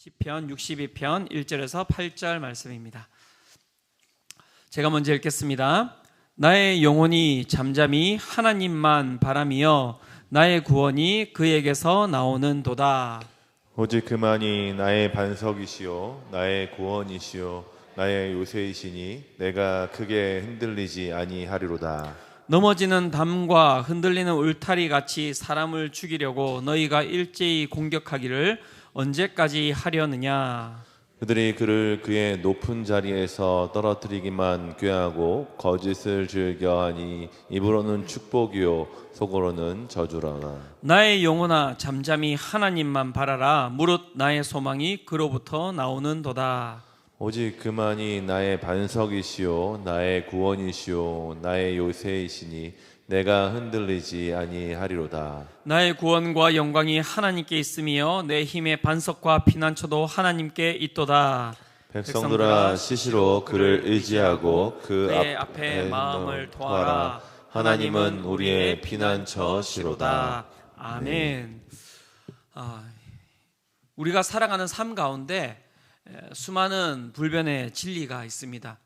시편 62편 1절에서 8절 말씀입니다. 제가 먼저 읽겠습니다. 나의 영혼이 잠잠히 하나님만 바라며 나의 구원이 그에게서 나오는도다. 오직 그만이 나의 반석이시요 나의 구원이시요 나의 요새이시니 내가 크게 흔들리지 아니하리로다. 넘어지는 담과 흔들리는 울타리 같이 사람을 죽이려고 너희가 일제히 공격하기를 언제까지 하려느냐. 그들이 그를 그의 높은 자리에서 떨어뜨리기만 꾀하고 거짓을 즐겨하니 입으로는 축복이요 속으로는 저주라나. 나의 영혼아 잠잠히 하나님만 바라라. 무릇 나의 소망이 그로부터 나오는도다. 오직 그만이 나의 반석이시요 나의 구원이시요 나의 요새이시니 내가 흔들리지 아니하리로다. 나의 구원과 영광이 하나님께 있으며 내 힘의 반석과 피난처도 하나님께 있도다. 백성들아 시시로 그를 의지하고 그의 앞에 마음을 토하라. 하나님은 우리의 피난처시로다. 아멘. 우리가 살아가는 삶 가운데 수많은 불변의 진리가 있습니다.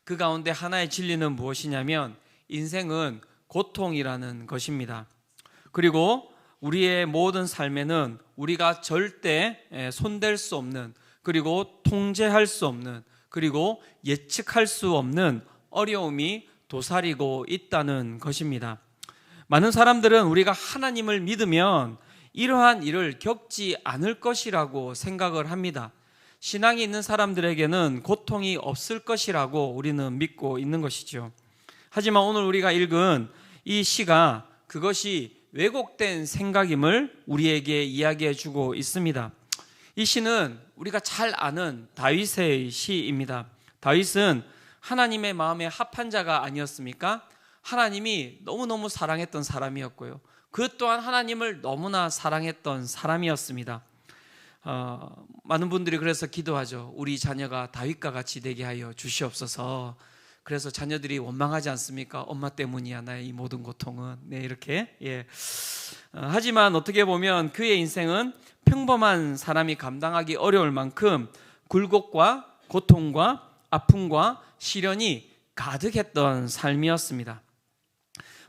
그 가운데 하나의 진리는 무엇이냐면 인생은 고통이라는 것입니다. 그리고 우리의 모든 삶에는 우리가 절대 손댈 수 없는, 그리고 통제할 수 없는, 그리고 예측할 수 없는 어려움이 도사리고 있다는 것입니다. 많은 사람들은 우리가 하나님을 믿으면 이러한 일을 겪지 않을 것이라고 생각을 합니다. 신앙이 있는 사람들에게는 고통이 없을 것이라고 우리는 믿고 있는 것이죠. 하지만 오늘 우리가 읽은 이 시가 그것이 왜곡된 생각임을 우리에게 이야기해 주고 있습니다. 이 시는 우리가 잘 아는 다윗의 시입니다. 다윗은 하나님의 마음에 합한 자가 아니었습니까? 하나님이 너무너무 사랑했던 사람이었고요. 그 또한 하나님을 너무나 사랑했던 사람이었습니다. 많은 분들이 그래서 기도하죠. 우리 자녀가 다윗과 같이 되게 하여 주시옵소서. 그래서 자녀들이 원망하지 않습니까? 엄마 때문이야 나의 이 모든 고통은. 네, 이렇게. 하지만 어떻게 보면 그의 인생은 평범한 사람이 감당하기 어려울 만큼 굴곡과 고통과 아픔과 시련이 가득했던 삶이었습니다.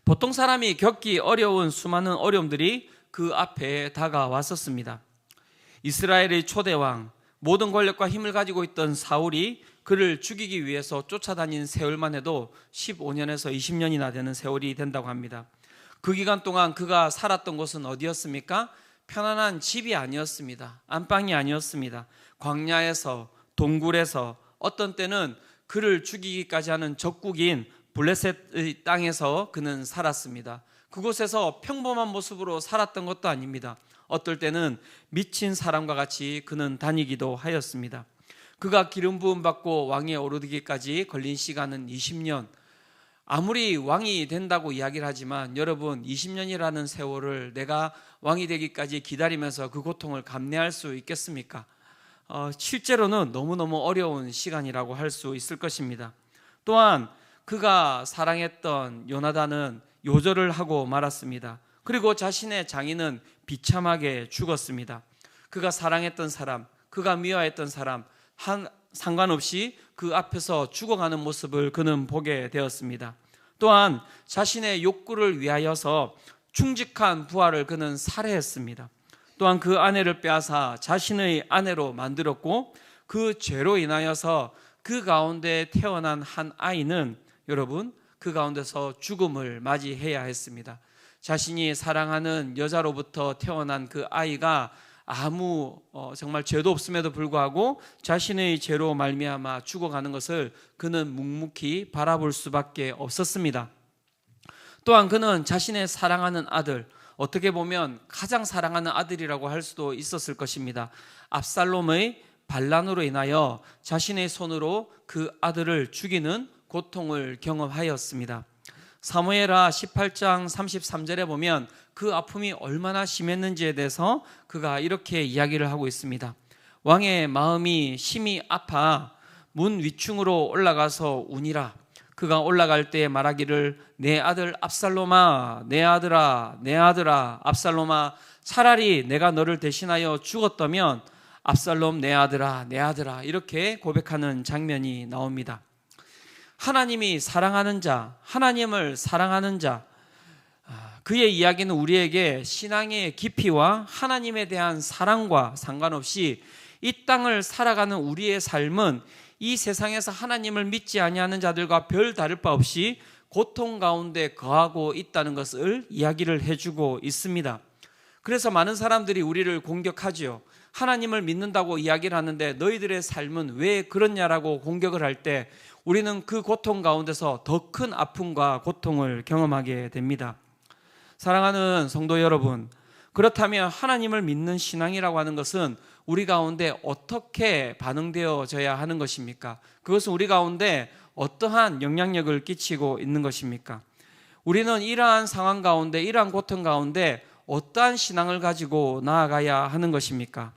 보통 사람이 겪기 어려운 수많은 어려움들이 그 앞에 다가왔었습니다. 이스라엘의 초대왕, 모든 권력과 힘을 가지고 있던 사울이 그를 죽이기 위해서 쫓아다닌 세월만 해도 15년에서 20년이나 되는 세월이 된다고 합니다. 그 기간 동안 그가 살았던 곳은 어디였습니까? 편안한 집이 아니었습니다. 안방이 아니었습니다. 광야에서, 동굴에서, 어떤 때는 그를 죽이기까지 하는 적국인 블레셋의 땅에서 그는 살았습니다. 그곳에서 평범한 모습으로 살았던 것도 아닙니다. 어떨 때는 미친 사람과 같이 그는 다니기도 하였습니다. 그가 기름 부음 받고 왕위에 오르기까지 걸린 시간은 20년. 아무리 왕이 된다고 이야기를 하지만 여러분, 20년이라는 세월을 내가 왕이 되기까지 기다리면서 그 고통을 감내할 수 있겠습니까? 실제로는 너무너무 어려운 시간이라고 할 수 있을 것입니다. 또한 그가 사랑했던 요나단은 요절을 하고 말았습니다. 그리고 자신의 장인은 비참하게 죽었습니다. 그가 사랑했던 사람, 그가 미워했던 사람 상관없이 그 앞에서 죽어가는 모습을 그는 보게 되었습니다. 또한 자신의 욕구를 위하여서 충직한 부하를 그는 살해했습니다. 또한 그 아내를 빼앗아 자신의 아내로 만들었고 그 죄로 인하여서 그 가운데 태어난 한 아이는 여러분 그 가운데서 죽음을 맞이해야 했습니다. 자신이 사랑하는 여자로부터 태어난 그 아이가 아무 정말 죄도 없음에도 불구하고 자신의 죄로 말미암아 죽어가는 것을 그는 묵묵히 바라볼 수밖에 없었습니다. 또한 그는 자신의 사랑하는 아들, 어떻게 보면 가장 사랑하는 아들이라고 할 수도 있었을 것입니다. 압살롬의 반란으로 인하여 자신의 손으로 그 아들을 죽이는 고통을 경험하였습니다. 사무엘하 18장 33절에 보면 그 아픔이 얼마나 심했는지에 대해서 그가 이렇게 이야기를 하고 있습니다. 왕의 마음이 심히 아파 문 위층으로 올라가서 우니라. 그가 올라갈 때 말하기를 내 아들 압살롬아, 내 아들아, 내 아들아 압살롬아, 차라리 내가 너를 대신하여 죽었다면 압살롬 내 아들아 내 아들아 이렇게 고백하는 장면이 나옵니다. 하나님이 사랑하는 자, 하나님을 사랑하는 자, 그의 이야기는 우리에게 신앙의 깊이와 하나님에 대한 사랑과 상관없이 이 땅을 살아가는 우리의 삶은 이 세상에서 하나님을 믿지 아니하는 자들과 별 다를 바 없이 고통 가운데 거하고 있다는 것을 이야기를 해주고 있습니다. 그래서 많은 사람들이 우리를 공격하지요. 하나님을 믿는다고 이야기를 하는데 너희들의 삶은 왜 그렇냐라고 공격을 할 때 우리는 그 고통 가운데서 더 큰 아픔과 고통을 경험하게 됩니다. 사랑하는 성도 여러분, 그렇다면 하나님을 믿는 신앙이라고 하는 것은 우리 가운데 어떻게 반응되어져야 하는 것입니까? 그것은 우리 가운데 어떠한 영향력을 끼치고 있는 것입니까? 우리는 이러한 상황 가운데, 이러한 고통 가운데 어떠한 신앙을 가지고 나아가야 하는 것입니까?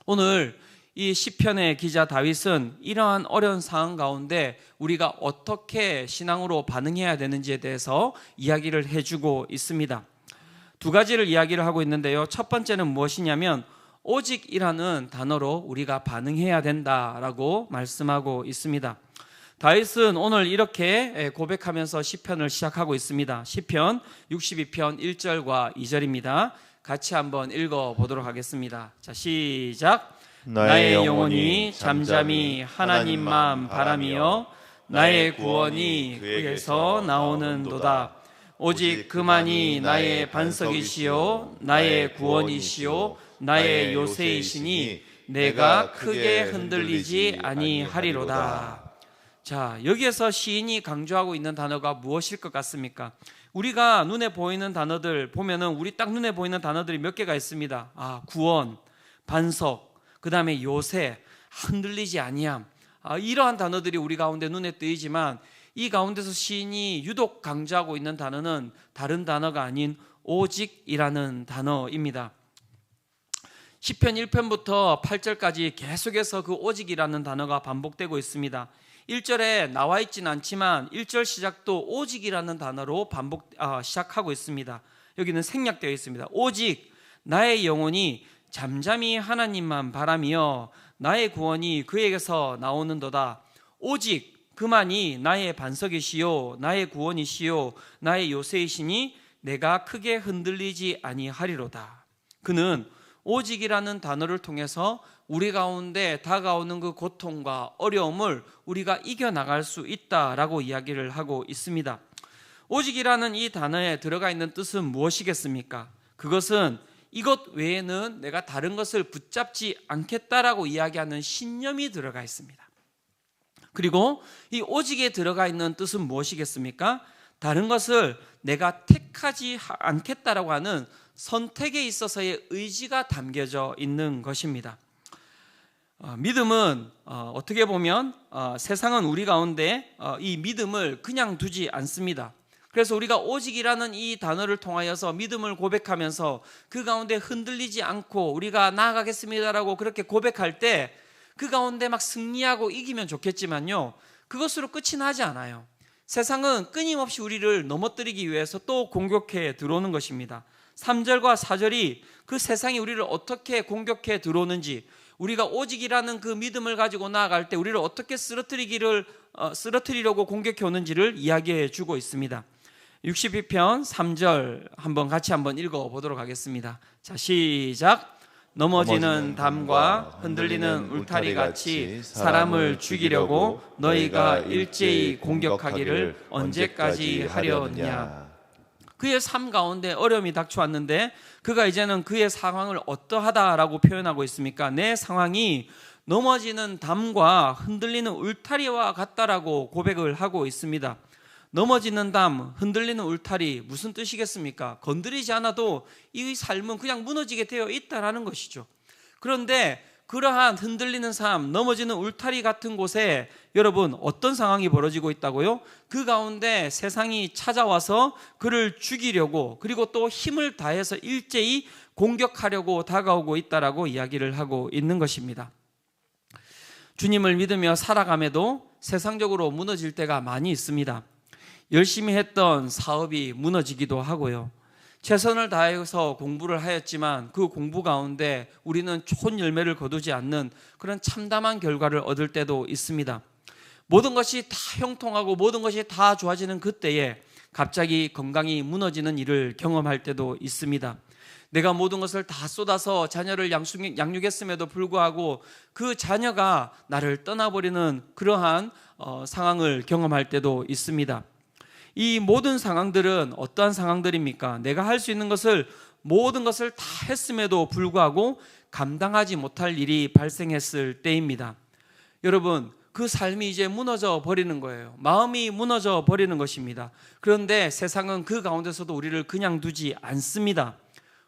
오늘 이 시편의 기자 다윗은 이러한 어려운 상황 가운데 우리가 어떻게 신앙으로 반응해야 되는지에 대해서 이야기를 해주고 있습니다. 두 가지를 이야기를 하고 있는데요. 첫 번째는 무엇이냐면 오직이라는 단어로 우리가 반응해야 된다라고 말씀하고 있습니다. 다윗은 오늘 이렇게 고백하면서 시편을 시작하고 있습니다. 시편 62편 1절과 2절입니다. 같이 한번 읽어보도록 하겠습니다. 자, 시작. 나의 영혼이 잠잠히 하나님만 바라며 나의 구원이 그에서 나오는도다. 오직 그만이 나의 반석이시요 나의 구원이시요 나의 요새이시니 내가 크게 흔들리지 아니하리로다. 자, 여기에서 시인이 강조하고 있는 단어가 무엇일 것 같습니까? 우리가 눈에 보이는 단어들 보면은 우리 딱 눈에 보이는 단어들이 몇 개가 있습니다. 구원, 반석, 그 다음에 요새, 흔들리지 아니함, 이러한 단어들이 우리 가운데 눈에 띄지만 이 가운데서 시인이 유독 강조하고 있는 단어는 다른 단어가 아닌 오직이라는 단어입니다. 시편 1편부터 8절까지 계속해서 그 오직이라는 단어가 반복되고 있습니다. 1절에 나와 있지는 않지만 1절 시작도 오직이라는 단어로 시작하고 있습니다. 여기는 생략되어 있습니다. 오직 나의 영혼이 잠잠히 하나님만 바라며 나의 구원이 그에게서 나오는도다. 오직 그만이 나의 반석이시요 나의 구원이시요 나의 요새이시니 내가 크게 흔들리지 아니하리로다. 그는 오직이라는 단어를 통해서 우리 가운데 다가오는 그 고통과 어려움을 우리가 이겨나갈 수 있다라고 이야기를 하고 있습니다. 오직이라는 이 단어에 들어가 있는 뜻은 무엇이겠습니까? 그것은 이것 외에는 내가 다른 것을 붙잡지 않겠다라고 이야기하는 신념이 들어가 있습니다. 그리고 이 오직에 들어가 있는 뜻은 무엇이겠습니까? 다른 것을 내가 택하지 않겠다라고 하는 선택에 있어서의 의지가 담겨져 있는 것입니다. 믿음은 어떻게 보면 세상은 우리 가운데 이 믿음을 그냥 두지 않습니다. 그래서 우리가 오직이라는 이 단어를 통하여서 믿음을 고백하면서 그 가운데 흔들리지 않고 우리가 나아가겠습니다라고 그렇게 고백할 때 그 가운데 막 승리하고 이기면 좋겠지만요, 그것으로 끝이 나지 않아요. 세상은 끊임없이 우리를 넘어뜨리기 위해서 또 공격해 들어오는 것입니다. 3절과 4절이 그 세상이 우리를 어떻게 공격해 들어오는지, 우리가 오직이라는 그 믿음을 가지고 나아갈 때 우리를 어떻게 쓰러뜨리려고 공격해 오는지를 이야기해 주고 있습니다. 62편 3절 같이 한번 읽어보도록 하겠습니다. 자, 시작. 넘어지는 담과 흔들리는 울타리 같이 사람을 죽이려고 너희가 일제히 공격하기를 언제까지 하려느냐. 그의 삶 가운데 어려움이 닥쳐왔는데 그가 이제는 그의 상황을 어떠하다라고 표현하고 있습니까? 내 상황이 넘어지는 담과 흔들리는 울타리와 같다라고 고백을 하고 있습니다. 넘어지는 담, 흔들리는 울타리, 무슨 뜻이겠습니까? 건드리지 않아도 이 삶은 그냥 무너지게 되어 있다라는 것이죠. 그런데 그러한 흔들리는 삶, 넘어지는 울타리 같은 곳에 여러분 어떤 상황이 벌어지고 있다고요? 그 가운데 세상이 찾아와서 그를 죽이려고, 그리고 또 힘을 다해서 일제히 공격하려고 다가오고 있다라고 이야기를 하고 있는 것입니다. 주님을 믿으며 살아감에도 세상적으로 무너질 때가 많이 있습니다. 열심히 했던 사업이 무너지기도 하고요. 최선을 다해서 공부를 하였지만 그 공부 가운데 우리는 좋은 열매를 거두지 않는 그런 참담한 결과를 얻을 때도 있습니다. 모든 것이 다 형통하고 모든 것이 다 좋아지는 그때에 갑자기 건강이 무너지는 일을 경험할 때도 있습니다. 내가 모든 것을 다 쏟아서 자녀를 양육했음에도 불구하고 그 자녀가 나를 떠나버리는 그러한 상황을 경험할 때도 있습니다. 이 모든 상황들은 어떠한 상황들입니까? 내가 할 수 있는 것을 모든 것을 다 했음에도 불구하고 감당하지 못할 일이 발생했을 때입니다. 여러분, 그 삶이 이제 무너져 버리는 거예요. 마음이 무너져 버리는 것입니다. 그런데 세상은 그 가운데서도 우리를 그냥 두지 않습니다.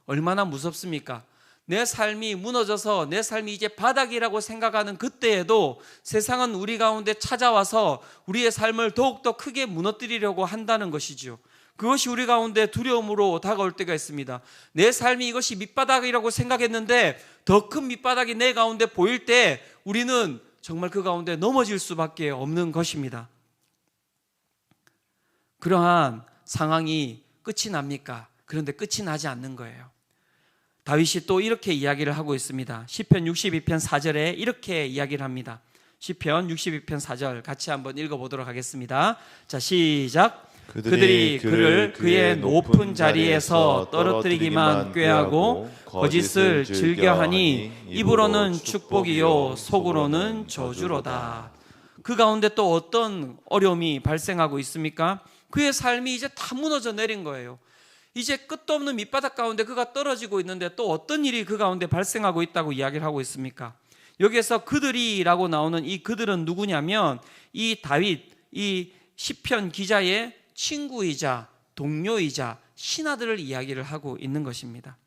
얼마나 무섭습니까? 내 삶이 무너져서 내 삶이 이제 바닥이라고 생각하는 그때에도 세상은 우리 가운데 찾아와서 우리의 삶을 더욱더 크게 무너뜨리려고 한다는 것이죠. 그것이 우리 가운데 두려움으로 다가올 때가 있습니다. 내 삶이 이것이 밑바닥이라고 생각했는데 더 큰 밑바닥이 내 가운데 보일 때 우리는 정말 그 가운데 넘어질 수밖에 없는 것입니다. 그러한 상황이 끝이 납니까? 그런데 끝이 나지 않는 거예요. 다윗이 또 이렇게 이야기를 하고 있습니다. 시편 62편 4절에 이렇게 이야기를 합니다. 시편 62편 4절 같이 한번 읽어보도록 하겠습니다. 자, 시작. 그들이 그를 그의 높은 자리에서 떨어뜨리기만 꾀하고 거짓을 즐겨하니 입으로는 축복이요 속으로는 저주로다. 그 가운데 또 어떤 어려움이 발생하고 있습니까? 그의 삶이 이제 다 무너져 내린 거예요. 이제 끝도 없는 밑바닥 가운데 그가 떨어지고 있는데 또 어떤 일이 그 가운데 발생하고 있다고 이야기를 하고 있습니까? 여기에서 그들이라고 나오는 이 그들은 누구냐면 이 다윗, 이 시편 기자의 친구이자 동료이자 신하들을 이야기를 하고 있는 것입니다.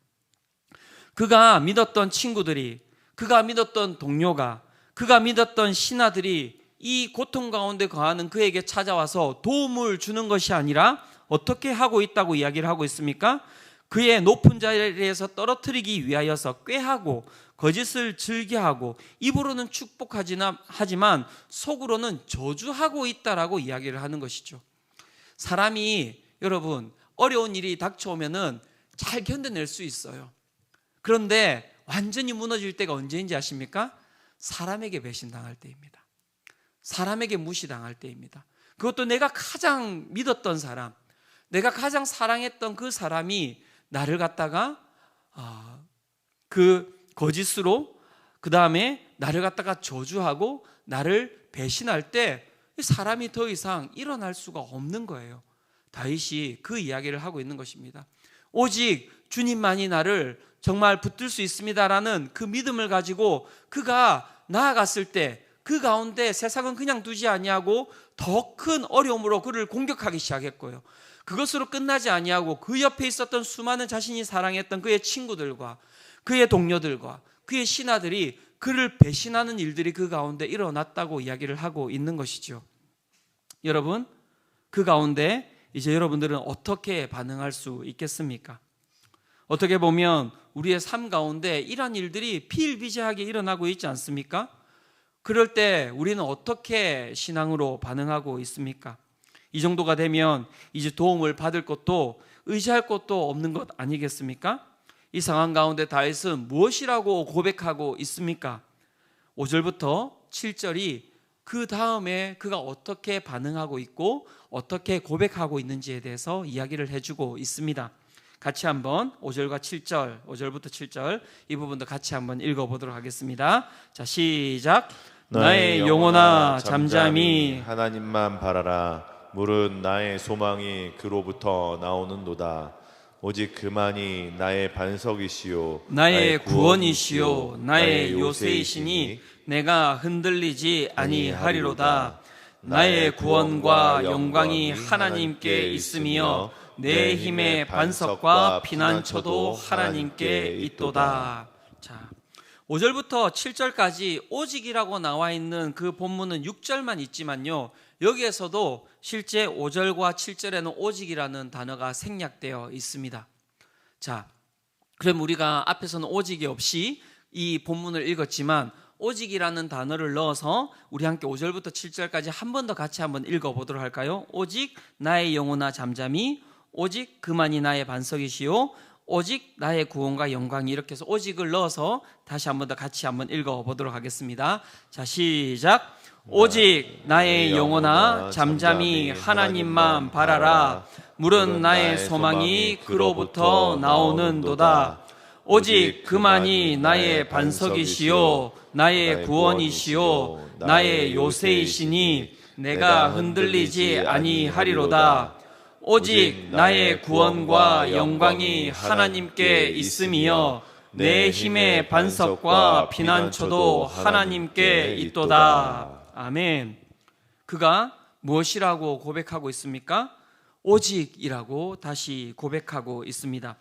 그가 믿었던 친구들이, 그가 믿었던 동료가, 그가 믿었던 신하들이 이 고통 가운데 거하는 그에게 찾아와서 도움을 주는 것이 아니라 어떻게 하고 있다고 이야기를 하고 있습니까? 그의 높은 자리에서 떨어뜨리기 위하여서 꾀하고 거짓을 즐겨하고 입으로는 축복하지만 속으로는 저주하고 있다라고 이야기를 하는 것이죠. 사람이 여러분 어려운 일이 닥쳐오면은 잘 견뎌낼 수 있어요. 그런데 완전히 무너질 때가 언제인지 아십니까? 사람에게 배신당할 때입니다. 사람에게 무시당할 때입니다. 그것도 내가 가장 믿었던 사람, 내가 가장 사랑했던 그 사람이 나를 갖다가 그 거짓으로 그 다음에 나를 갖다가 저주하고 나를 배신할 때 사람이 더 이상 일어날 수가 없는 거예요. 다윗이 그 이야기를 하고 있는 것입니다. 오직 주님만이 나를 정말 붙들 수 있습니다라는 그 믿음을 가지고 그가 나아갔을 때 그 가운데 세상은 그냥 두지 아니하고 더 큰 어려움으로 그를 공격하기 시작했고요. 그것으로 끝나지 아니하고 그 옆에 있었던 수많은 자신이 사랑했던 그의 친구들과 그의 동료들과 그의 신하들이 그를 배신하는 일들이 그 가운데 일어났다고 이야기를 하고 있는 것이죠. 여러분, 그 가운데 이제 여러분들은 어떻게 반응할 수 있겠습니까? 어떻게 보면 우리의 삶 가운데 이러한 일들이 비일비재하게 일어나고 있지 않습니까? 그럴 때 우리는 어떻게 신앙으로 반응하고 있습니까? 이 정도가 되면 이제 도움을 받을 것도 의지할 것도 없는 것 아니겠습니까? 이 상황 가운데 다윗은 무엇이라고 고백하고 있습니까? 5절부터 7절이 그 다음에 그가 어떻게 반응하고 있고 어떻게 고백하고 있는지에 대해서 이야기를 해주고 있습니다. 같이 한번 5절과 7절, 5절부터 7절 이 부분도 같이 한번 읽어보도록 하겠습니다. 자, 시작. 나의 영혼아 잠잠히 하나님만 바라라. 물은 나의 소망이 그로부터 나오는도다. 오직 그만이 나의 반석이시요 나의 구원이시요 나의 요새이시니 내가 흔들리지 아니하리로다. 나의 구원과 영광이 하나님께 있으며 내 힘의 반석과 피난처도 하나님께 있도다. 자, 5절부터 7절까지 오직이라고 나와 있는 그 본문은 6절만 있지만요, 여기에서도 실제 5절과 7절에는 오직이라는 단어가 생략되어 있습니다. 자, 그럼 우리가 앞에서는 오직이 없이 이 본문을 읽었지만 오직이라는 단어를 넣어서 우리 함께 5절부터 7절까지 한 번 더 같이 한번 읽어보도록 할까요? 오직 나의 영혼아 잠잠히, 오직 그만이 나의 반석이시요 오직 나의 구원과 영광이, 이렇게 해서 오직을 넣어서 다시 한번 더 같이 한번 읽어보도록 하겠습니다. 자, 시작. 오직 나의 영혼아 잠잠히 하나님만 바라라. 물은 나의 소망이 그로부터 나오는도다. 오직 그만이 나의 반석이시요 나의 구원이시요 나의 요새이시니 내가 흔들리지 아니하리로다. 오직 나의 구원과 영광이 하나님께 있음이여 내 힘의 반석과 피난처도 하나님께 있도다. 아멘. 그가 무엇이라고 고백하고 있습니까? 오직이라고 다시 고백하고 있습니다.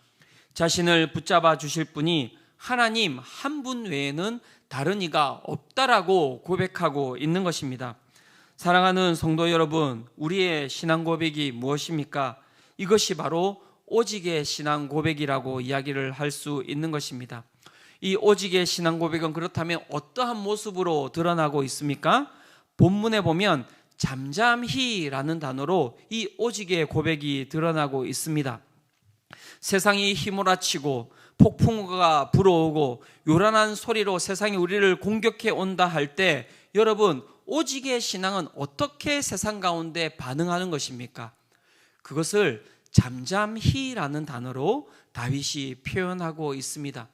자신을 붙잡아 주실 분이 하나님 한 분 외에는 다른 이가 없다라고 고백하고 있는 것입니다. 사랑하는 성도 여러분, 우리의 신앙 고백이 무엇입니까? 이것이 바로 오직의 신앙 고백이라고 이야기를 할 수 있는 것입니다. 이 오직의 신앙 고백은 그렇다면 어떠한 모습으로 드러나고 있습니까? 본문에 보면 잠잠히라는 단어로 이 오직의 고백이 드러나고 있습니다. 세상이 휘몰아치고 폭풍우가 불어오고 요란한 소리로 세상이 우리를 공격해 온다 할 때, 여러분, 오직의 신앙은 어떻게 세상 가운데 반응하는 것입니까? 그것을 잠잠히라는 단어로 다윗이 표현하고 있습니다.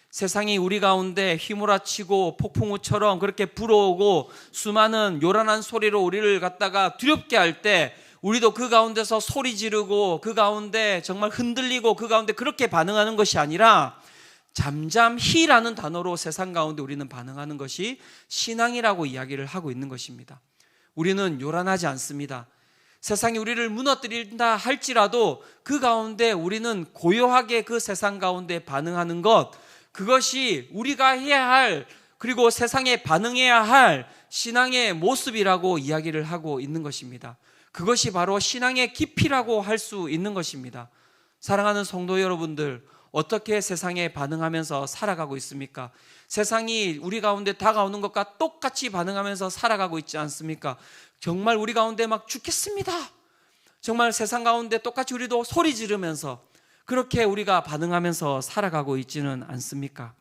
세상이 우리 가운데 휘몰아치고 폭풍우처럼 그렇게 불어오고 수많은 요란한 소리로 우리를 갖다가 두렵게 할 때, 우리도 그 가운데서 소리 지르고 그 가운데 정말 흔들리고 그 가운데 그렇게 반응하는 것이 아니라 잠잠히라는 단어로 세상 가운데 우리는 반응하는 것이 신앙이라고 이야기를 하고 있는 것입니다. 우리는 요란하지 않습니다. 세상이 우리를 무너뜨린다 할지라도 그 가운데 우리는 고요하게 그 세상 가운데 반응하는 것, 그것이 우리가 해야 할, 그리고 세상에 반응해야 할 신앙의 모습이라고 이야기를 하고 있는 것입니다. 그것이 바로 신앙의 깊이라고 할 수 있는 것입니다. 사랑하는 성도 여러분들, 어떻게 세상에 반응하면서 살아가고 있습니까? 세상이 우리 가운데 다가오는 것과 똑같이 반응하면서 살아가고 있지 않습니까? 정말 우리 가운데 막 죽겠습니다, 정말 세상 가운데 똑같이 우리도 소리 지르면서 그렇게 우리가 반응하면서 살아가고 있지는 않습니까?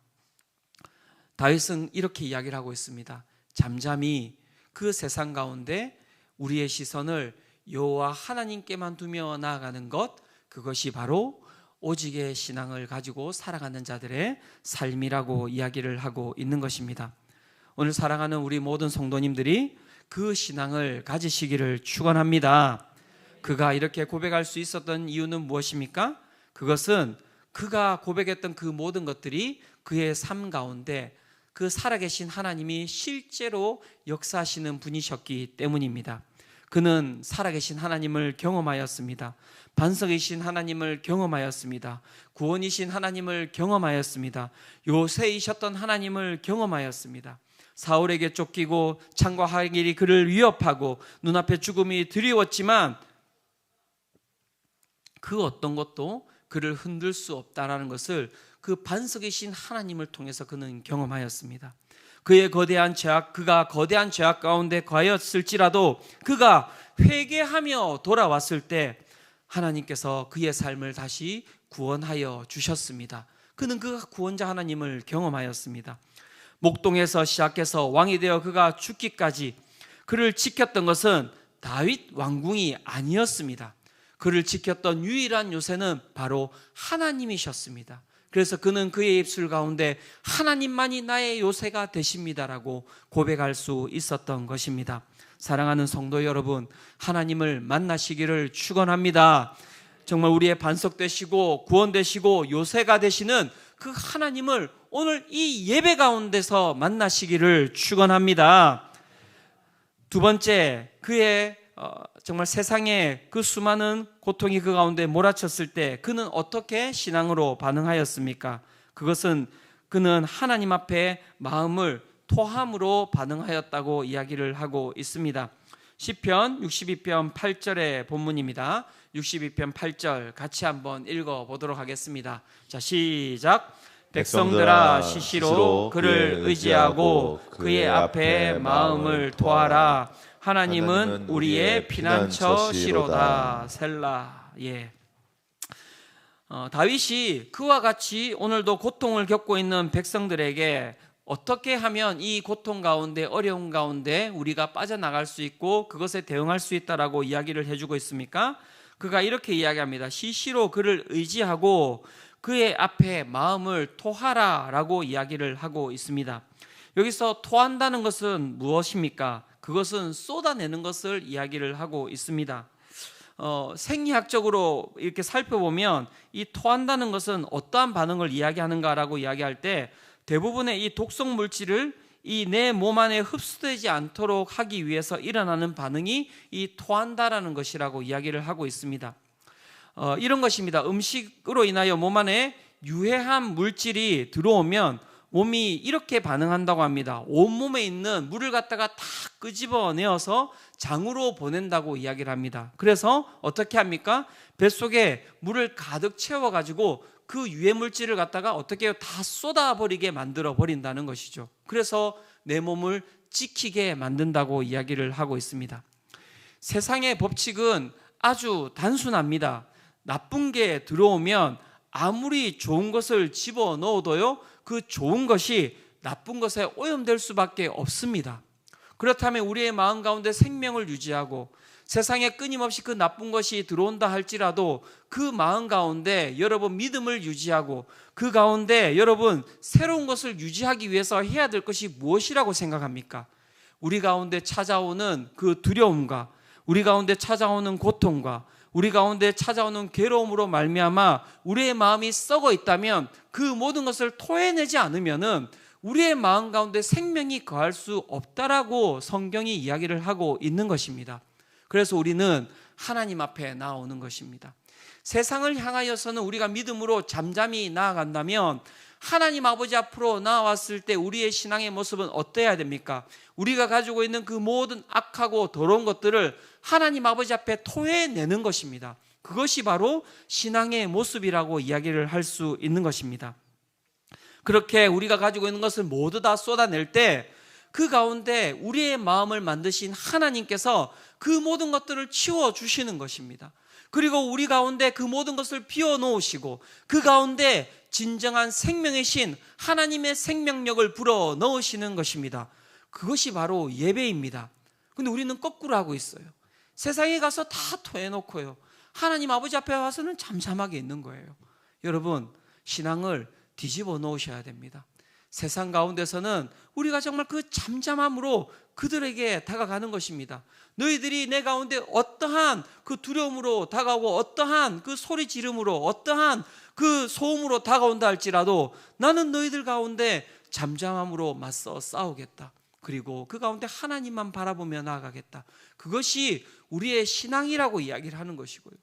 다윗은 이렇게 이야기를 하고 있습니다. 잠잠히 그 세상 가운데 우리의 시선을 여호와 하나님께만 두며 나아가는 것, 그것이 바로 오직의 신앙을 가지고 살아가는 자들의 삶이라고 이야기를 하고 있는 것입니다. 오늘 사랑하는 우리 모든 성도님들이 그 신앙을 가지시기를 축원합니다. 그가 이렇게 고백할 수 있었던 이유는 무엇입니까? 그것은 그가 고백했던 그 모든 것들이 그의 삶 가운데 그 살아계신 하나님이 실제로 역사하시는 분이셨기 때문입니다. 그는 살아계신 하나님을 경험하였습니다. 반석이신 하나님을 경험하였습니다. 구원이신 하나님을 경험하였습니다. 요새이셨던 하나님을 경험하였습니다. 사울에게 쫓기고 창과 하길이 그를 위협하고 눈앞에 죽음이 두려웠지만 그 어떤 것도 그를 흔들 수 없다라는 것을 그 반석이신 하나님을 통해서 그는 경험하였습니다. 그가 거대한 죄악 가운데 거하였을지라도 그가 회개하며 돌아왔을 때 하나님께서 그의 삶을 다시 구원하여 주셨습니다. 그는 그 구원자 하나님을 경험하였습니다. 목동에서 시작해서 왕이 되어 그가 죽기까지 그를 지켰던 것은 다윗 왕궁이 아니었습니다. 그를 지켰던 유일한 요새는 바로 하나님이셨습니다. 그래서 그는 그의 입술 가운데 하나님만이 나의 요새가 되십니다라고 고백할 수 있었던 것입니다. 사랑하는 성도 여러분, 하나님을 만나시기를 축원합니다. 정말 우리의 반석 되시고 구원 되시고 요새가 되시는 그 하나님을 오늘 이 예배 가운데서 만나시기를 축원합니다. 두 번째, 그의 정말 세상에 그 수많은 고통이 그 가운데 몰아쳤을 때 그는 어떻게 신앙으로 반응하였습니까? 그것은 그는 하나님 앞에 마음을 토함으로 반응하였다고 이야기를 하고 있습니다. 시편 62편 8절의 본문입니다. 62편 8절 같이 한번 읽어보도록 하겠습니다. 자, 시작. 백성들아 시시로 그를 의지하고 그의 앞에 마음을 토하라. 하나님은 우리의 피난처시로다. 셀라. 예. 다윗이 그와 같이 오늘도 고통을 겪고 있는 백성들에게 어떻게 하면 이 고통 가운데, 어려움 가운데 우리가 빠져나갈 수 있고 그것에 대응할 수 있다라고 이야기를 해주고 있습니까? 그가 이렇게 이야기합니다. 시시로 그를 의지하고 그의 앞에 마음을 토하라 라고 이야기를 하고 있습니다. 여기서 토한다는 것은 무엇입니까? 그것은 쏟아내는 것을 이야기를 하고 있습니다. 생리학적으로 이렇게 살펴보면 이 토한다는 것은 어떠한 반응을 이야기하는가라고 이야기할 때 대부분의 이 독성 물질을 이 내 몸 안에 흡수되지 않도록 하기 위해서 일어나는 반응이 이 토한다라는 것이라고 이야기를 하고 있습니다. 이런 것입니다. 음식으로 인하여 몸 안에 유해한 물질이 들어오면 몸이 이렇게 반응한다고 합니다. 온몸에 있는 물을 갖다가 다 끄집어내어서 장으로 보낸다고 이야기를 합니다. 그래서 어떻게 합니까? 뱃속에 물을 가득 채워가지고 그 유해 물질을 갖다가 어떻게 해요? 다 쏟아버리게 만들어 버린다는 것이죠. 그래서 내 몸을 찍히게 만든다고 이야기를 하고 있습니다. 세상의 법칙은 아주 단순합니다. 나쁜 게 들어오면 아무리 좋은 것을 집어넣어도요, 그 좋은 것이 나쁜 것에 오염될 수밖에 없습니다. 그렇다면 우리의 마음 가운데 생명을 유지하고 세상에 끊임없이 그 나쁜 것이 들어온다 할지라도 그 마음 가운데 여러분 믿음을 유지하고 그 가운데 여러분 새로운 것을 유지하기 위해서 해야 될 것이 무엇이라고 생각합니까? 우리 가운데 찾아오는 그 두려움과 우리 가운데 찾아오는 고통과 우리 가운데 찾아오는 괴로움으로 말미암아 우리의 마음이 썩어 있다면 그 모든 것을 토해내지 않으면은 우리의 마음 가운데 생명이 거할 수 없다라고 성경이 이야기를 하고 있는 것입니다. 그래서 우리는 하나님 앞에 나오는 것입니다. 세상을 향하여서는 우리가 믿음으로 잠잠히 나아간다면 하나님 아버지 앞으로 나왔을 때 우리의 신앙의 모습은 어때야 됩니까? 우리가 가지고 있는 그 모든 악하고 더러운 것들을 하나님 아버지 앞에 토해내는 것입니다. 그것이 바로 신앙의 모습이라고 이야기를 할 수 있는 것입니다. 그렇게 우리가 가지고 있는 것을 모두 다 쏟아낼 때 그 가운데 우리의 마음을 만드신 하나님께서 그 모든 것들을 치워주시는 것입니다. 그리고 우리 가운데 그 모든 것을 비워놓으시고 그 가운데 진정한 생명의 신 하나님의 생명력을 불어 넣으시는 것입니다. 그것이 바로 예배입니다. 근데 우리는 거꾸로 하고 있어요. 세상에 가서 다 토해놓고요, 하나님 아버지 앞에 와서는 잠잠하게 있는 거예요. 여러분, 신앙을 뒤집어 놓으셔야 됩니다. 세상 가운데서는 우리가 정말 그 잠잠함으로 그들에게 다가가는 것입니다. 너희들이 내 가운데 어떠한 그 두려움으로 다가오고 어떠한 그 소리 지름으로 어떠한 그 소음으로 다가온다 할지라도 나는 너희들 가운데 잠잠함으로 맞서 싸우겠다. 그리고 그 가운데 하나님만 바라보며 나아가겠다. 그것이 우리의 신앙이라고 이야기를 하는 것이고요.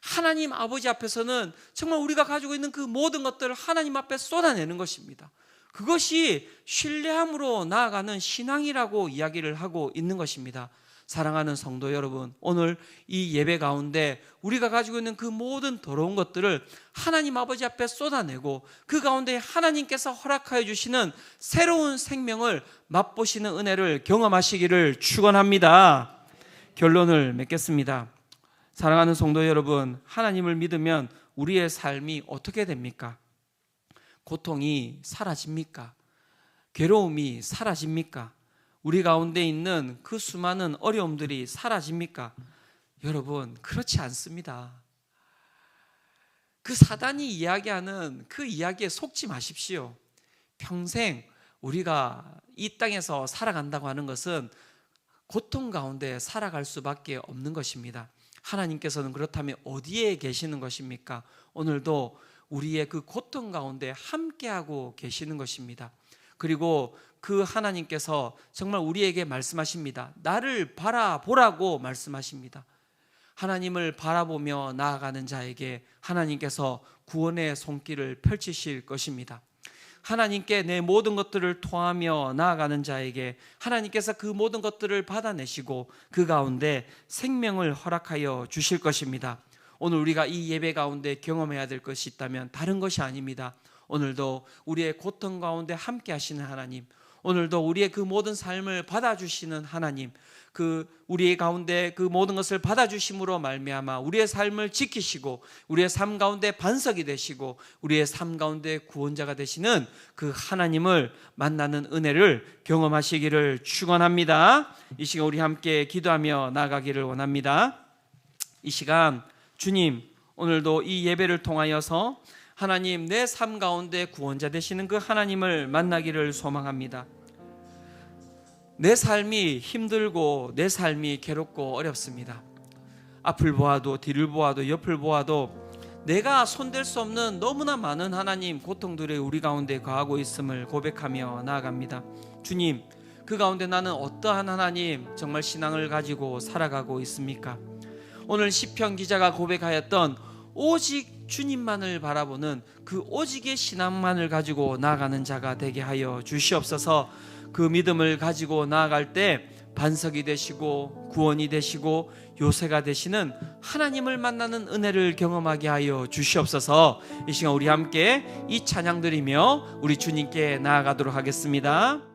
하나님 아버지 앞에서는 정말 우리가 가지고 있는 그 모든 것들을 하나님 앞에 쏟아내는 것입니다. 그것이 신뢰함으로 나아가는 신앙이라고 이야기를 하고 있는 것입니다. 사랑하는 성도 여러분, 오늘 이 예배 가운데 우리가 가지고 있는 그 모든 더러운 것들을 하나님 아버지 앞에 쏟아내고 그 가운데 하나님께서 허락하여 주시는 새로운 생명을 맛보시는 은혜를 경험하시기를 축원합니다. 결론을 맺겠습니다. 사랑하는 성도 여러분, 하나님을 믿으면 우리의 삶이 어떻게 됩니까? 고통이 사라집니까? 괴로움이 사라집니까? 우리 가운데 있는 그 수많은 어려움들이 사라집니까? 여러분, 그렇지 않습니다. 그 사단이 이야기하는 그 이야기에 속지 마십시오. 평생 우리가 이 땅에서 살아간다고 하는 것은 고통 가운데 살아갈 수밖에 없는 것입니다. 하나님께서는 그렇다면 어디에 계시는 것입니까? 오늘도 우리의 그 고통 가운데 함께하고 계시는 것입니다. 그리고 그 하나님께서 정말 우리에게 말씀하십니다. 나를 바라보라고 말씀하십니다. 하나님을 바라보며 나아가는 자에게 하나님께서 구원의 손길을 펼치실 것입니다. 하나님께 내 모든 것들을 토하며 나아가는 자에게 하나님께서 그 모든 것들을 받아내시고 그 가운데 생명을 허락하여 주실 것입니다. 오늘 우리가 이 예배 가운데 경험해야 될 것이 있다면 다른 것이 아닙니다. 오늘도 우리의 고통 가운데 함께 하시는 하나님, 오늘도 우리의 그 모든 삶을 받아주시는 하나님, 그 우리의 가운데 그 모든 것을 받아주심으로 말미암아 우리의 삶을 지키시고 우리의 삶 가운데 반석이 되시고 우리의 삶 가운데 구원자가 되시는 그 하나님을 만나는 은혜를 경험하시기를 축원합니다. 이 시간 우리 함께 기도하며 나아가기를 원합니다. 이 시간 주님, 오늘도 이 예배를 통하여서 하나님, 내 삶 가운데 구원자 되시는 그 하나님을 만나기를 소망합니다. 내 삶이 힘들고 내 삶이 괴롭고 어렵습니다. 앞을 보아도 뒤를 보아도 옆을 보아도 내가 손댈 수 없는 너무나 많은 하나님 고통들이 우리 가운데 거하고 있음을 고백하며 나아갑니다. 주님, 그 가운데 나는 어떠한 하나님 정말 신앙을 가지고 살아가고 있습니까? 오늘 시편 기자가 고백하였던 오직 주님만을 바라보는 그 오직의 신앙만을 가지고 나아가는 자가 되게 하여 주시옵소서. 그 믿음을 가지고 나아갈 때 반석이 되시고 구원이 되시고 요새가 되시는 하나님을 만나는 은혜를 경험하게 하여 주시옵소서. 이 시간 우리 함께 이 찬양 드리며 우리 주님께 나아가도록 하겠습니다.